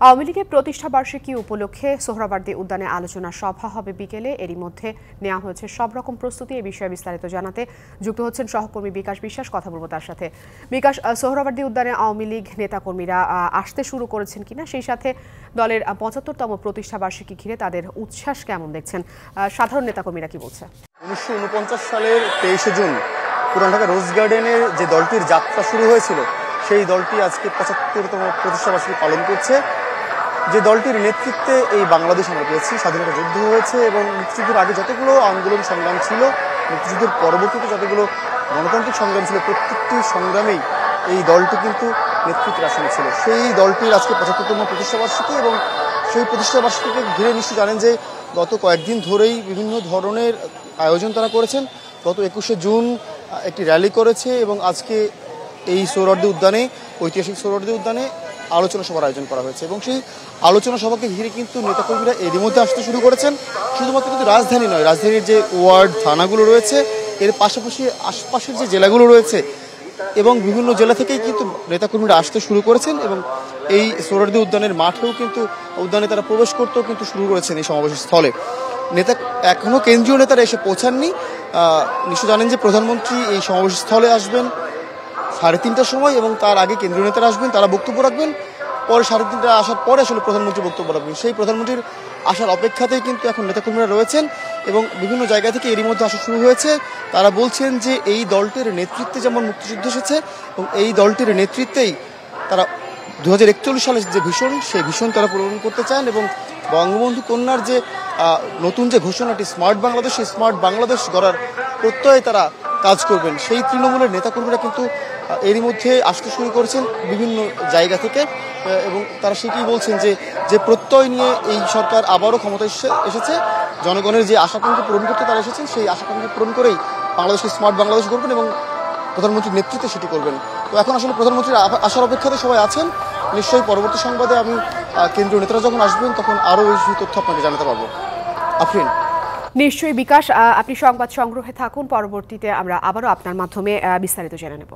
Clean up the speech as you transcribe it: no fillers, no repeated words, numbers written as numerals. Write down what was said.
আওয়ামী লীগের প্রতিষ্ঠা বার্ষিকী উপলক্ষে সোহরাওয়ার্দী উদ্যানে আলোচনা সভা হবে বিকেলে। এরই মধ্যে নেওয়া হয়েছে সব রকম প্রস্তুতি। এই বিষয়ে বিস্তারিত জানাতে যুক্ত হচ্ছেন সহকর্মী বিকাশ বিশ্বাস। কথা বলবো তার সাথে। বিকাশ, সোহরাওয়ার্দী উদ্যানে আওয়ামী লীগ নেতাকর্মীরা আসতে শুরু করেছেন কিনা, সেই সাথে দলের ৭৫তম প্রতিষ্ঠা বার্ষিকী ঘিরে তাদের উচ্ছ্বাস কেমন দেখছেন, সাধারণ নেতাকর্মীরা কি বলছে? ১৯৪৯ সালের ২৩শে জুন পুরান ঢাকা রোজ গার্ডেনের যে দলটির যাত্রা শুরু হয়েছিল, সেই দলটি আজকে ৭৫তম প্রতিষ্ঠা বার্ষিকী পালন করছে। যে দলটির নেতৃত্বে এই বাংলাদেশ আমরা পেয়েছি, স্বাধীনতা যুদ্ধ হয়েছে এবং মুক্তিযুদ্ধের আগে যতগুলো আন্দোলন সংগ্রাম ছিল, মুক্তিযুদ্ধের পরবর্তীতে যতগুলো গণতান্ত্রিক সংগ্রাম ছিল, প্রত্যেকটি সংগ্রামেই এই দলটি কিন্তু নেতৃত্বের আসনে ছিল। সেই দলটির আজকে ৭৫তম প্রতিষ্ঠা বার্ষিকী এবং সেই প্রতিষ্ঠা বার্ষিকীকে ঘিরে নিশ্চয়ই জানেন যে গত কয়েকদিন ধরেই বিভিন্ন ধরনের আয়োজন তারা করেছেন। গত ২১শে জুন একটি র্যালি করেছে এবং আজকে এই সোহরাওয়ার্দী উদ্যানে, ঐতিহাসিক সোহরাওয়ার্দী উদ্যানে আলোচনা সভার আয়োজন করা হয়েছে এবং সেই আলোচনা সভাকে ঘিরে কিন্তু নেতাকর্মীরা এরই মধ্যে আসতে শুরু করেছেন। শুধুমাত্র কিন্তু রাজধানী নয়, রাজধানীর যে ওয়ার্ড থানাগুলো রয়েছে, এর পাশাপাশি আশপাশের যে জেলাগুলো রয়েছে এবং বিভিন্ন জেলা থেকেই কিন্তু নেতাকর্মীরা আসতে শুরু করেছেন এবং এই সোহরাওয়ার্দী উদ্যানের মাঠেও কিন্তু উদ্যানে তারা প্রবেশ করতেও কিন্তু শুরু করেছেন এই সমাবেশের স্থলে। এখনও কেন্দ্রীয় নেতারা এসে পৌঁছাননি। নিশ্চয় জানেন যে প্রধানমন্ত্রী এই সমাবেশ স্থলে আসবেন ৩:৩০টার সময় এবং তার আগে কেন্দ্রীয় নেতারা আসবেন, তারা বক্তব্য রাখবেন। পরে ৩:৩০টা আসার পরে আসলে প্রধানমন্ত্রী বক্তব্য রাখবেন। সেই প্রধানমন্ত্রীর আসার অপেক্ষাতেই কিন্তু এখন নেতাকর্মীরা রয়েছেন এবং বিভিন্ন জায়গা থেকে এরই মধ্যে আসা শুরু হয়েছে। তারা বলছেন যে এই দলটির নেতৃত্বে যেমন মুক্তিযুদ্ধ এসেছে এবং এই দলটির নেতৃত্বেই তারা ২০৪১ সালের যে ভিশন, সেই ভিশন তারা পূরণ করতে চান এবং বঙ্গবন্ধু কন্যার যে নতুন যে ঘোষণাটি স্মার্ট বাংলাদেশ, সেই স্মার্ট বাংলাদেশ গড়ার প্রত্যয়ে তারা কাজ করবেন। সেই তৃণমূলের নেতাকর্মীরা কিন্তু এরই মধ্যে আসতে শুরু করেছেন বিভিন্ন জায়গা থেকে এবং তারা সেটাই বলছেন যে প্রত্যয় নিয়ে এই সরকার আবারও ক্ষমতায় এসেছে, জনগণের যে আশাকাঙ্ক্ষা পূরণ করতে তারা এসেছেন, সেই আশাকাঙ্ক্ষা পূরণ করেই বাংলাদেশকে স্মার্ট বাংলাদেশ করবেন এবং প্রধানমন্ত্রীর নেতৃত্বে সেটি করবেন। তো এখন আসলে প্রধানমন্ত্রীর আসার অপেক্ষাতে সবাই আছেন। নিশ্চয়ই পরবর্তী সংবাদে আমি কেন্দ্রীয় নেতারা যখন আসবেন তখন আরও বেশি তথ্য আপনাকে জানাতে পারবো। আফরিন। নিশ্চয়ই বিকাশ, আপনি সংবাদ সংগ্রহে থাকুন। পরবর্তীতে আমরা আবারও আপনার মাধ্যমে বিস্তারিত জেনে নেব।